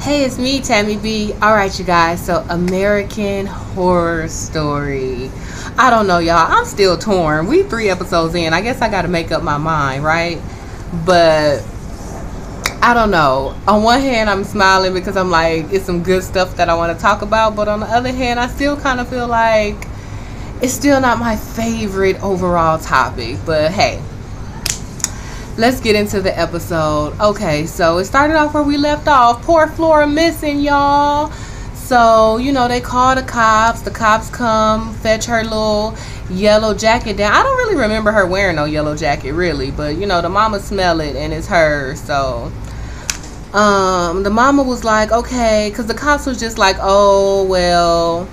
Hey, it's me, Tammy B. Alright, you guys, so American Horror Story. I don't know, y'all. I'm still torn. We 3 episodes in. I guess I gotta make up my mind, right? But I don't know. On one hand, I'm smiling because I'm like, it's some good stuff that I want to talk about. But on the other hand, I still kind of feel like it's still not my favorite overall topic. But hey, let's get into the episode. Okay, so it started off where we left off. Poor Flora missing, y'all. So, they call the cops. The cops come, fetch her little yellow jacket down. I don't really remember her wearing no yellow jacket, really. But, the mama smell it, and it's hers. So, the mama was like, okay, because the cops was just like, oh, well,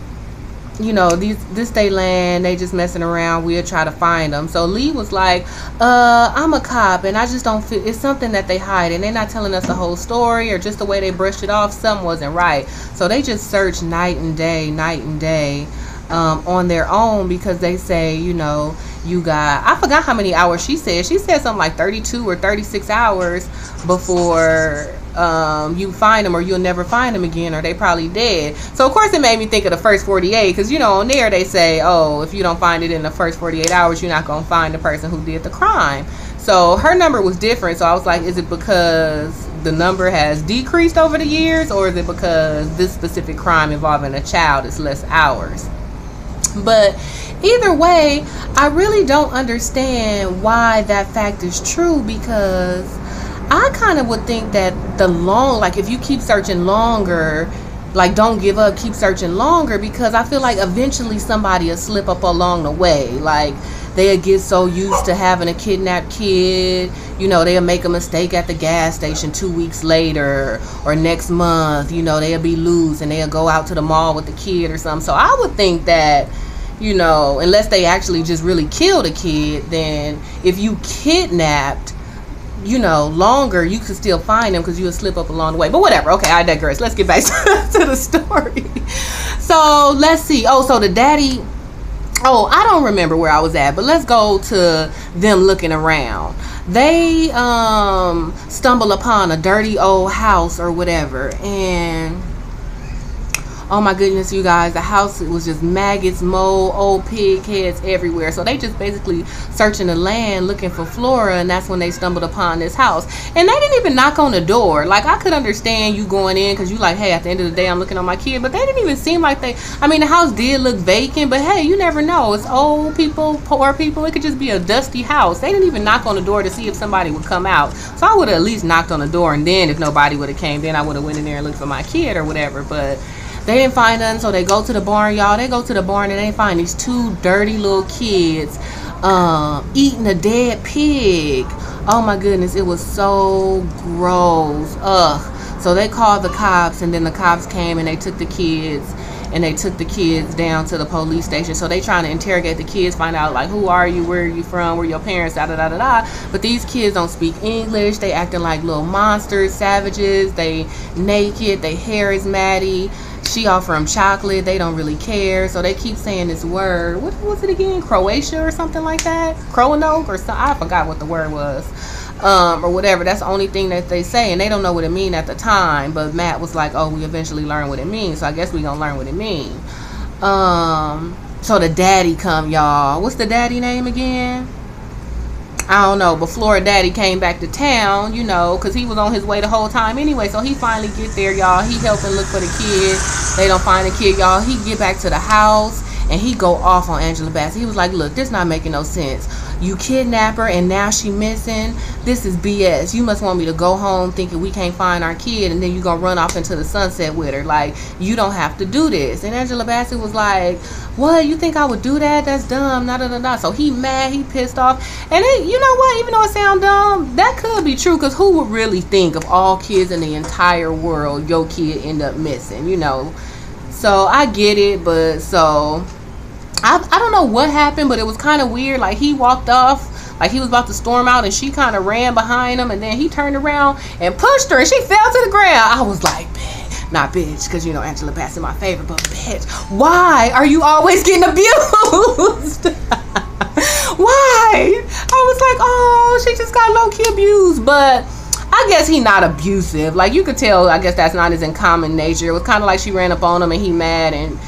this they land, they just messing around, we'll try to find them. So Lee was like, I'm a cop and I just don't feel it's something that they hide and they're not telling us the whole story, or just the way they brushed it off, something wasn't right. So they just search night and day on their own, because they say, you got, I forgot how many hours she said something like 32 or 36 hours before you find them, or you'll never find them again, or they probably dead. So of course it made me think of the first 48, because on there they say, oh, if you don't find it in the first 48 hours, you're not gonna find the person who did the crime. So her number was different. So I was like, is it because the number has decreased over the years, or is it because this specific crime involving a child is less hours? But either way, I really don't understand why that fact is true, because I kind of would think that if you keep searching longer, like, don't give up, keep searching longer, because I feel like eventually somebody will slip up along the way. Like, they'll get so used to having a kidnapped kid, they'll make a mistake at the gas station 2 weeks later, or next month, they'll be loose and they'll go out to the mall with the kid or something. So I would think that, unless they actually just really killed a kid, then if you kidnapped, longer, you could still find them because you'll slip up along the way. But whatever. Okay, I digress. Let's get back to the story. So let's see. Oh, so the daddy. Oh, I don't remember where I was at, but let's go to them looking around. They stumble upon a dirty old house or whatever, and oh my goodness, you guys, the house, it was just maggots, mold, old pig heads everywhere. So they just basically searching the land looking for Flora, and that's when they stumbled upon this house. And they didn't even knock on the door. Like, I could understand you going in because you like, hey, at the end of the day, I'm looking on my kid. But they didn't even seem like the house did look vacant, but hey, you never know. It's old people, poor people. It could just be a dusty house. They didn't even knock on the door to see if somebody would come out. So I would have at least knocked on the door, and then if nobody would have came, then I would have went in there and looked for my kid or whatever. But they didn't find none, so they go to the barn, y'all. They go to the barn and they find these two dirty little kids eating a dead pig. Oh my goodness, it was so gross. Ugh. So they called the cops, and then the cops came and they took the kids down to the police station. So they trying to interrogate the kids, find out like, who are you, where are you from, where your parents, da da da da da. But these kids don't speak English. They acting like little monsters, savages. They naked, their hair is matty. She offer them chocolate. They don't really care. So they keep saying this word. What was it again? Croatia or something like that? Roanoke or something. I forgot what the word was. Or whatever. That's the only thing that they say. And they don't know what it mean at the time. But Matt was like, oh, we eventually learn what it means. So I guess we gonna learn what it mean. So the daddy come, y'all. What's the daddy name again? I don't know, but Flora daddy came back to town, because he was on his way the whole time anyway. So he finally get there, y'all. He helping look for the kid. They don't find the kid, y'all. He get back to the house and he go off on Angela Bassett. He was like, look, this not making no sense. You kidnap her and now she missing. This is BS. You must want me to go home thinking we can't find our kid, and then you gonna run off into the sunset with her. Like, you don't have to do this. And Angela Bassett was like, what, you think I would do that? That's dumb. Nah, nah, nah, nah. So he mad, he pissed off. And then, you know what, even though it sound dumb, that could be true, because who would really think of all kids in the entire world, your kid end up missing, So I get it, but so I don't know what happened, but it was kind of weird. Like, he walked off, like he was about to storm out, and she kind of ran behind him, and then he turned around and pushed her, and she fell to the ground. I was like, bitch, not bitch, because Angela Bassett my favorite, but bitch, why are you always getting abused? Why? I was like, oh, she just got low-key abused. But I guess he not abusive. Like, you could tell, I guess that's not his uncommon nature. It was kind of like she ran up on him and he mad, and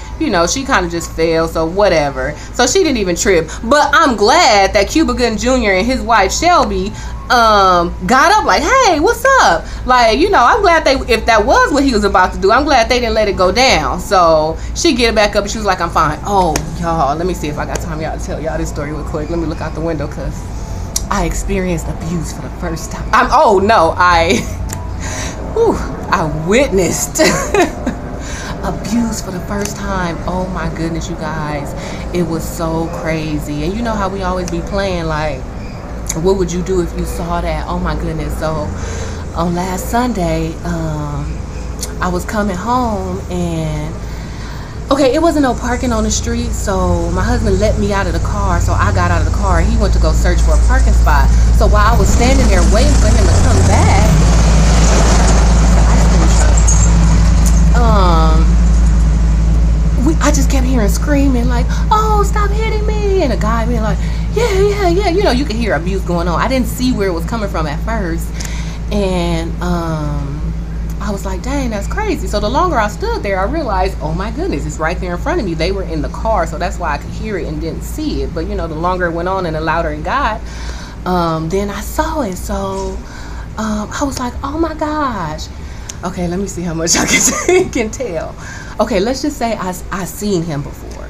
she kind of just fell, so whatever. So she didn't even trip. But I'm glad that Cuba Gooding Jr. and his wife Shelby got up like, hey, what's up? Like, I'm glad if that was what he was about to do, I'm glad they didn't let it go down. So she get back up and she was like, I'm fine. Oh, y'all, let me see if I got time, y'all, to tell y'all this story real quick. Let me look out the window, because I experienced abuse for the first time. I witnessed abuse for the first time. Oh my goodness, you guys. It was so crazy. And you know how we always be playing, like, what would you do if you saw that? Oh my goodness. So on last Sunday, I was coming home, and it wasn't no parking on the street, so my husband let me out of the car. So I got out of the car. He went to go search for a parking spot. So while I was standing there waiting for him to come back, I just kept hearing screaming like, oh, stop hitting me. And a guy being like, yeah. You could hear abuse going on. I didn't see where it was coming from at first. And I was like, dang, that's crazy. So the longer I stood there, I realized, oh my goodness, it's right there in front of me. They were in the car, so that's why I could hear it and didn't see it. But the longer it went on and the louder it got, then I saw it. So I was like, oh my gosh. Okay, let me see how much I can tell. Okay, let's just say I seen him before.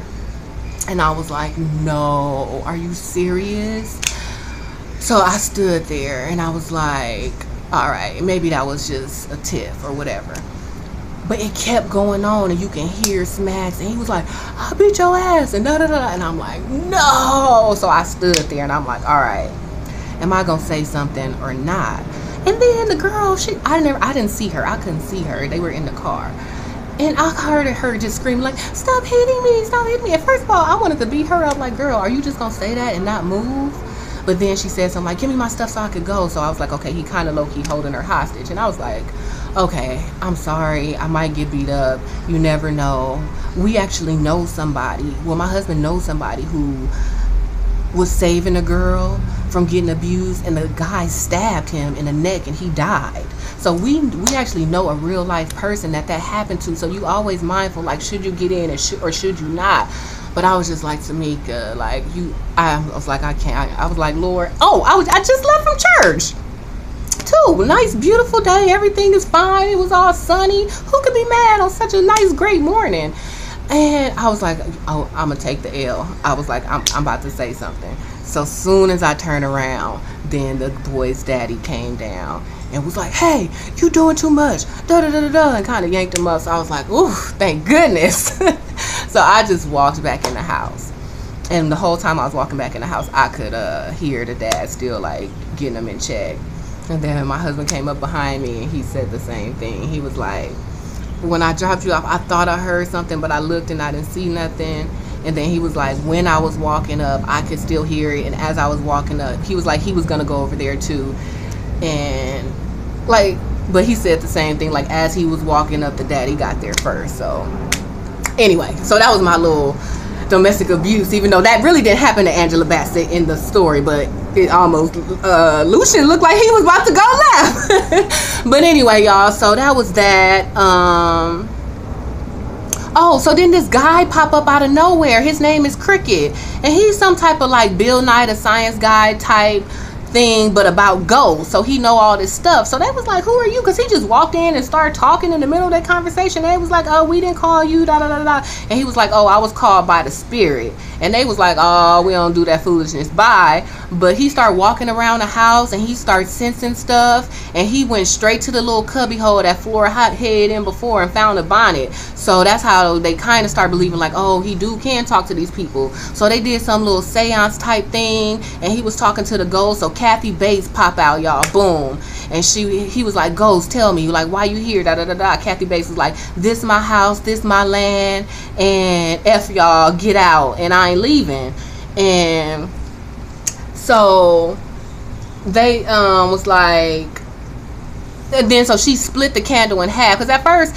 And I was like, no, are you serious? So I stood there and I was like, all right, maybe that was just a tiff or whatever. But it kept going on, and you can hear smacks, and he was like, I'll beat your ass, and da-da-da. And I'm like, no. So I stood there and I'm like, all right, am I gonna say something or not? And then the girl, I didn't see her. I couldn't see her. They were in the car. And I heard her just scream like, stop hitting me, stop hitting me. And first of all, I wanted to beat her up like, girl, are you just gonna say that and not move? But then she said something like, give me my stuff so I could go. So I was like, okay, he kind of low-key holding her hostage. And I was like, okay, I'm sorry, I might get beat up. You never know. We actually know somebody. Well, my husband knows somebody who was saving a girl from getting abused, and the guy stabbed him in the neck and he died. So we actually know a real life person that happened to. So you always mindful, like, should you get in or should you not? But I was just like, Tamika, like, I was like, I can't. I was like, Lord, I just left from church too. Nice, beautiful day. Everything is fine. It was all sunny. Who could be mad on such a nice, great morning? And I was like, oh, I'm gonna take the L. I was like, I'm about to say something. So soon as I turned around, then the boy's daddy came down and was like, hey, you doing too much, da-da-da-da-da, and kind of yanked him up. So I was like, ooh, thank goodness. So I just walked back in the house. And the whole time I was walking back in the house, I could hear the dad still, like, getting him in check. And then my husband came up behind me and he said the same thing. He was like, when I dropped you off, I thought I heard something, but I looked and I didn't see nothing. And then he was like, when I was walking up, I could still hear it. And as I was walking up, he was like, he was going to go over there too. And like, but he said the same thing, like, as he was walking up, the daddy got there first. So anyway, so that was my little domestic abuse, even though that really didn't happen to Angela Bassett in the story, but it almost, Lucian looked like he was about to go left. But anyway, y'all, so that was that. So then this guy pop up out of nowhere. His name is Cricket, and he's some type of like Bill Nye the Science Guy type thing, but about ghosts. So he know all this stuff. So they was like, who are you? Because he just walked in and started talking in the middle of that conversation. They was like, oh, we didn't call you, da da da da. And he was like, oh, I was called by the spirit. And they was like, oh, we don't do that foolishness, bye. But he started walking around the house and he started sensing stuff, and he went straight to the little cubby hole that Flora hot head in before and found a bonnet. So that's how they kind of start believing, like, oh, he can talk to these people. So they did some little seance type thing, and he was talking to the ghost. So Kathy Bates pop out, y'all, boom. And he was like, ghost, tell me, like, why you here, da da da da. Kathy Bates was like, this my house, this my land, and F y'all, get out, and I ain't leaving. And so they was like, then so she split the candle in half, because at first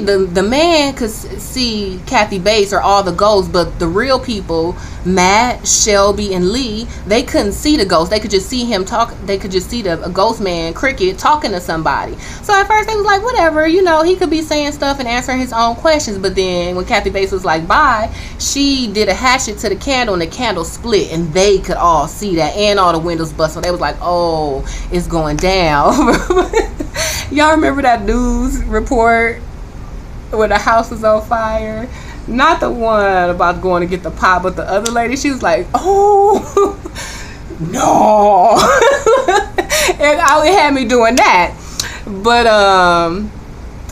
the man could see Kathy Bates or all the ghosts, but the real people, Matt, Shelby, and Lee, they couldn't see the ghost. They could just see him talk. They could just see the ghost man, Cricket, talking to somebody. So at first they was like, whatever, he could be saying stuff and answering his own questions. But then when Kathy Bates was like, bye, she did a hatchet to the candle, and the candle split, and they could all see that, and all the windows bust. So they was like, oh, it's going down. Y'all remember that news report where the house was on fire? Not the one about going to get the pot, but the other lady, she was like, oh, no. And it had me doing that. But,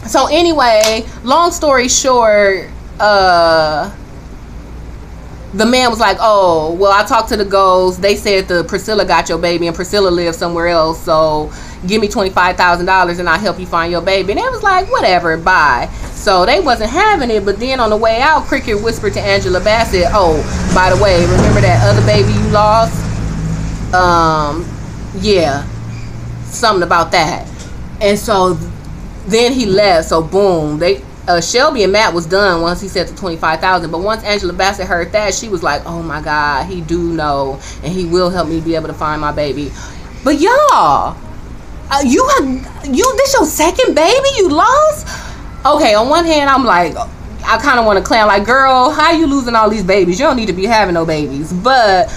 so anyway, long story short, the man was like, oh, well, I talked to the ghosts. They said the Priscilla got your baby, and Priscilla lives somewhere else, so give me $25,000 and I'll help you find your baby. And they was like, whatever, bye. So they wasn't having it. But then on the way out, Cricket whispered to Angela Bassett, oh, by the way, remember that other baby you lost? Yeah, something about that. And so then he left. So boom, Shelby and Matt was done once he said the $25,000. But once Angela Bassett heard that, she was like, oh my God, he do know, and he will help me be able to find my baby. But y'all, this your second baby you lost? Okay, on one hand, I'm like, I kind of want to clown, like, girl, how you losing all these babies? You don't need to be having no babies. But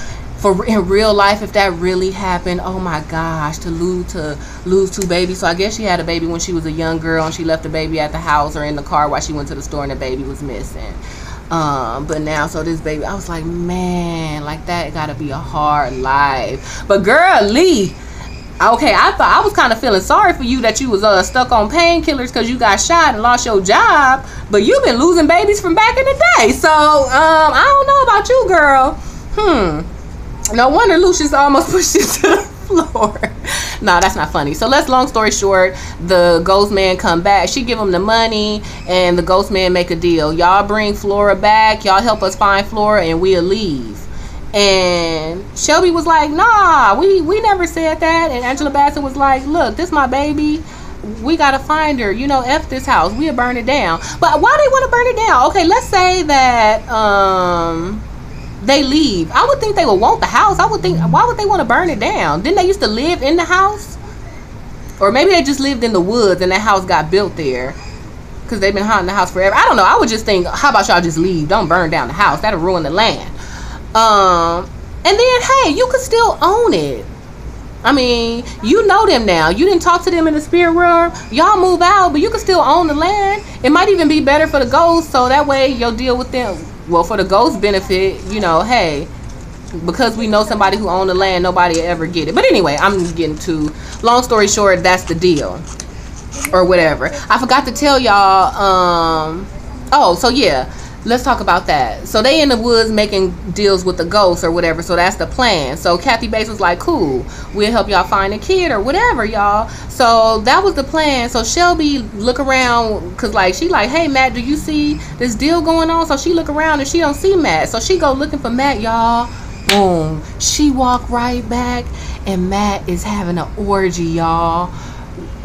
in real life, if that really happened, oh my gosh, to lose two babies. So I guess she had a baby when she was a young girl, and she left the baby at the house or in the car while she went to the store, and the baby was missing. But now, so this baby, I was like, man, like, that gotta be a hard life. But girl, Lee, okay, I thought I was kind of feeling sorry for you that you was stuck on painkillers because you got shot and lost your job. But you've been losing babies from back in the day. So I don't know about you, girl. No wonder Lucius almost pushed you to the floor. No, that's not funny. So long story short, the ghost man come back. She give him the money, and the ghost man make a deal. Y'all bring Flora back. Y'all help us find Flora, and we'll leave. And Shelby was like, nah, we never said that. And Angela Bassett was like, look, this my baby. We gotta find her. F this house. We'll burn it down. But why they want to burn it down? Okay, let's say that they leave. I would think they would want the house. I would think, why would they want to burn it down? Didn't they used to live in the house? Or maybe they just lived in the woods and that house got built there because they've been haunting the house forever. I don't know. I would just think, how about y'all just leave? Don't burn down the house. That'll ruin the land. And then, hey, you could still own it. I mean, you know them now. You didn't talk to them in the spirit world. Y'all move out, but you can still own the land. It might even be better for the ghosts, so that way you'll deal with them. Well, for the ghost benefit, hey, because we know somebody who owned the land, nobody will ever get it. But anyway, I'm getting too, long story short, that's the deal. Or whatever. I forgot to tell y'all, oh, so yeah. Let's talk about that. So they in the woods making deals with the ghosts or whatever. So that's the plan. So Kathy Bates was like, cool, we'll help y'all find a kid or whatever, y'all. So that was the plan. So Shelby look around because she like, hey, Matt, do you see this deal going on? So she look around and she don't see Matt. So she go looking for Matt, y'all. Boom. She walk right back and Matt is having an orgy, y'all,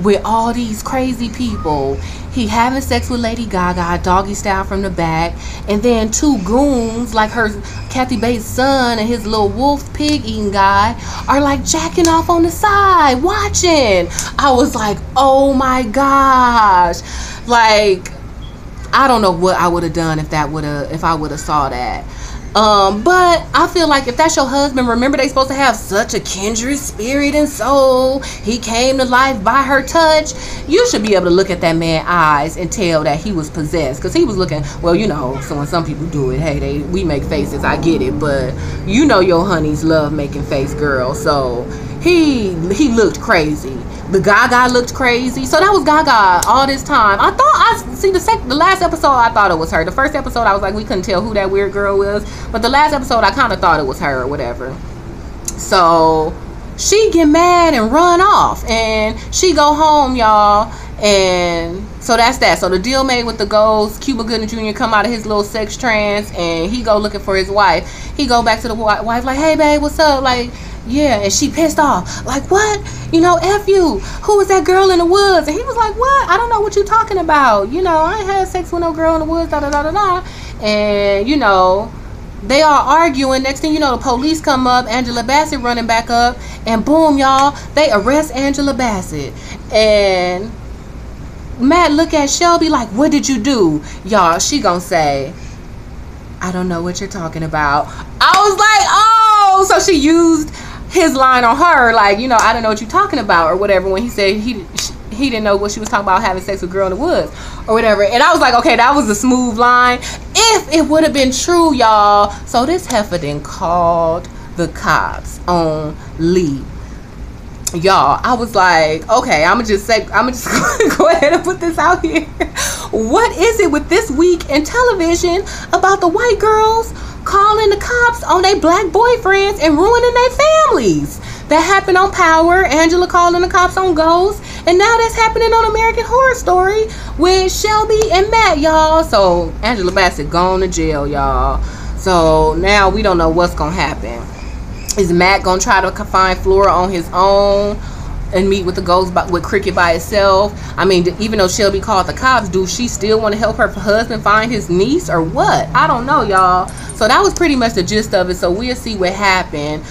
with all these crazy people. He having sex with Lady Gaga, doggy style from the back, and then two goons like her, Kathy Bates' son and his little wolf pig eating guy are like jacking off on the side, watching. I was like, oh my gosh, like I don't know what I would have done if I would have saw that. But I feel like if that's your husband, remember they supposed to have such a kindred spirit and soul. He came to life by her touch. You should be able to look at that man's eyes and tell that he was possessed. Because he was looking, well, so when some people do it, hey, we make faces, I get it. But your honeys love making face, girl. So he looked crazy. The Gaga looked crazy. So that was Gaga all this time. I thought, the last episode, I thought it was her. The first episode, I was like, we couldn't tell who that weird girl was. But the last episode, I kind of thought it was her or whatever. So she get mad and run off. And she go home, y'all. And so that's that. So the deal made with the ghost. Cuba Gooding Jr. come out of his little sex trance. And he go looking for his wife. He go back to the wife like, hey, babe, what's up? Like, Yeah, and she pissed off. Like, what? You know, F you. Who was that girl in the woods? And he was like, what? I don't know what you talking about. You know, I ain't had sex with no girl in the woods, da da da da da. And, you know, they are arguing. Next thing you know, the police come up. Angela Bassett running back up. And boom, y'all, they arrest Angela Bassett. And Matt look at Shelby like, what did you do? Y'all, she gonna say, I don't know what you're talking about. I was like, oh, so she used his line on her, like, you know, I don't know what you're talking about, or whatever, when he said he didn't know what she was talking about, having sex with a girl in the woods or whatever. And I was like, okay, that was a smooth line if it would have been true, y'all. So this heifer then called the cops on Lee. Y'all, I was like, okay, I'm just go ahead and put this out here. What is it with this week in television about the white girls calling the cops on their black boyfriends and ruining their families? That happened on Power, Angela calling the cops on Ghost, and now that's happening on American Horror Story with Shelby and Matt, y'all. So Angela Bassett gone to jail, y'all. So now we don't know what's gonna happen. Is Matt gonna try to find Flora on his own and meet with the ghost with Cricket by itself? I mean, even though Shelby called the cops, do she still want to help her husband find his niece or what? I don't know, y'all. So that was pretty much the gist of it. So we'll see what happened.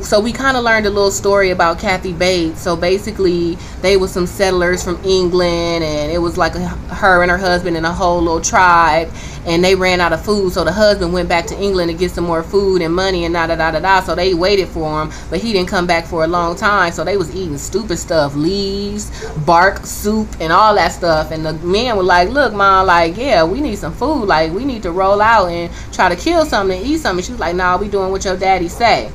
So we kind of learned a little story about Kathy Bates. So basically, they were some settlers from England, and it was like her and her husband and a whole little tribe, and they ran out of food. So the husband went back to England to get some more food and money and da-da-da-da-da. So they waited for him, but he didn't come back for a long time. So they was eating stupid stuff, leaves, bark, soup, and all that stuff. And the men were like, look, Mom, like, yeah, we need some food. Like, we need to roll out and try to kill something and eat something. She was like, nah, we doing what your daddy say.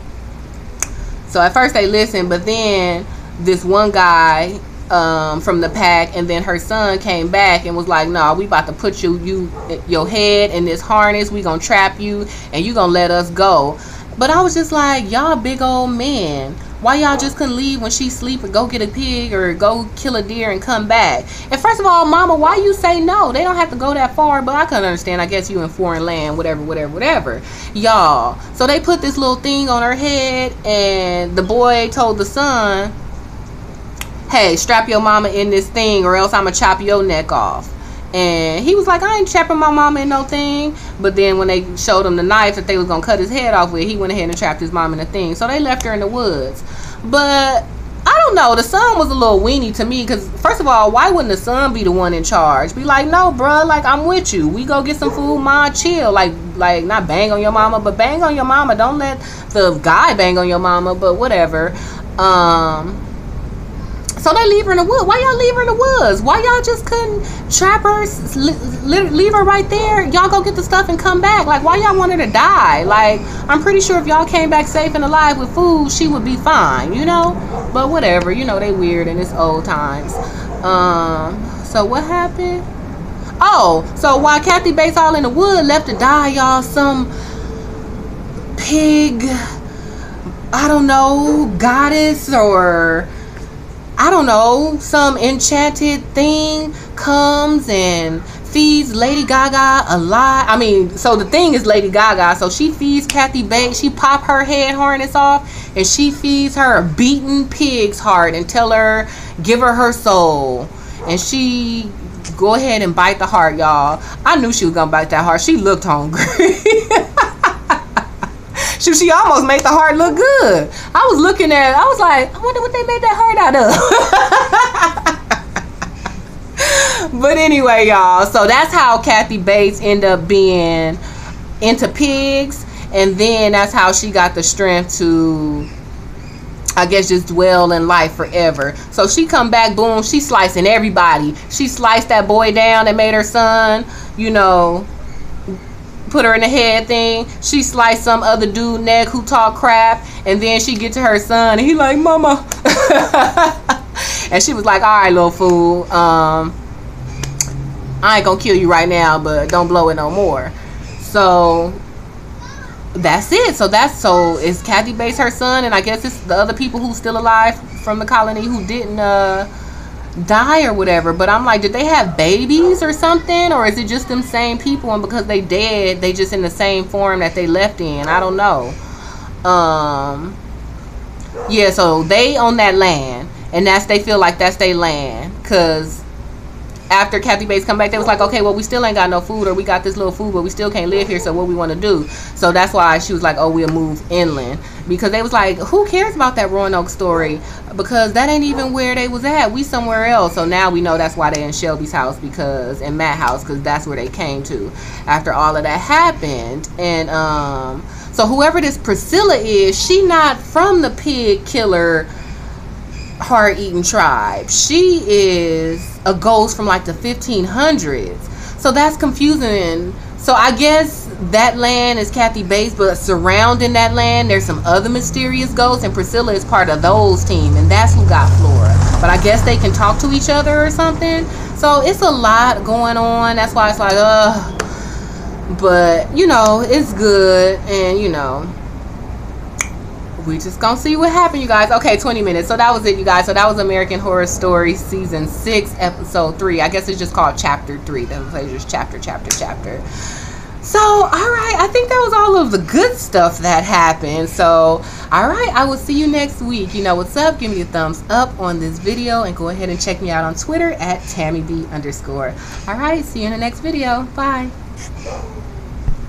So at first they listened, but then this one guy from the pack, and then her son came back and was like, nah, we about to put your head in this harness. We gonna trap you, and you gonna let us go. But I was just like, y'all big old men, why y'all just couldn't leave when she sleep and go get a pig or go kill a deer and come back? And first of all, Mama, why you say no? They don't have to go that far, but I couldn't understand. I guess you in foreign land, whatever. Y'all, so they put this little thing on her head, and the boy told the son, hey, strap your mama in this thing or else I'm gonna chop your neck off. And he was like, I ain't trapping my mama in no thing. But then when they showed him the knife that they was gonna cut his head off with, he went ahead and trapped his mom in the thing. So they left her in the woods. But I don't know, the son was a little weenie to me, because first of all, why wouldn't the son be the one in charge? Be like, no, bruh, like, I'm with you. We go get some food, ma, chill. Like not bang on your mama, but bang on your mama. Don't let the guy bang on your mama, but whatever. So they leave her in the woods. Why y'all leave her in the woods? Why y'all just couldn't trap her, leave her right there? Y'all go get the stuff and come back. Like, why y'all want her to die? Like, I'm pretty sure if y'all came back safe and alive with food, she would be fine, you know? But whatever, you know, they weird in this old times. So what happened? Oh, so while Kathy Bates all in the wood left to die, y'all, some pig, I don't know, goddess or I don't know, some enchanted thing comes and feeds Lady Gaga alive. I mean, so the thing is Lady Gaga. So she feeds Kathy Bates. She pop her head harness off, and she feeds her a beaten pig's heart and tell her, give her her soul. And she go ahead and bite the heart, y'all. I knew she was going to bite that heart. She looked hungry. She almost made the heart look good. I was looking at it. I was like, I wonder what they made that heart out of. But anyway, y'all. So that's how Kathy Bates ended up being into pigs. And then that's how she got the strength to, I guess, just dwell in life forever. So she come back, boom, she slicing everybody. She sliced that boy down that made her son, you know, put her in the head thing. She sliced some other dude neck who talk crap, and then she get to her son and he like, mama. And she was like, all right, little fool, I ain't gonna kill you right now, but don't blow it no more. So that's it. So is Kathy Bates her son, and I guess it's the other people who's still alive from the colony who didn't die or whatever. But I'm like, did they have babies or something, or is it just them same people, and because they dead, they just in the same form that they left in? I don't know. Yeah, so they own that land, and they feel like that's their land, cause after Kathy Bates come back, they was like, okay, well, we still ain't got no food, or we got this little food, but we still can't live here, so what we want to do? So that's why she was like, oh, we'll move inland, because they was like, who cares about that Roanoke story, because that ain't even where they was at, we somewhere else. So now we know that's why they in Shelby's house, because in Matt's house, because that's where they came to after all of that happened. And so whoever this Priscilla is, she not from the pig killer hard eating tribe. She is a ghost from like the 1500s. So that's confusing. So I guess that land is Kathy Bates, but surrounding that land there's some other mysterious ghosts, and Priscilla is part of those team, and that's who got Flora. But I guess they can talk to each other or something. So it's a lot going on. That's why it's like but you know, it's good, and you know, we just gonna see what happened, you guys. Okay, 20 minutes. So that was it, you guys. So that was American Horror Story season 6 episode 3. I guess it's just called chapter 3. That was just chapter. So all right, I think that was all of the good stuff that happened. So all right, I will see you next week. You know what's up. Give me a thumbs up on this video, and go ahead and check me out on Twitter at TammyB_. All right, see you in the next video. Bye.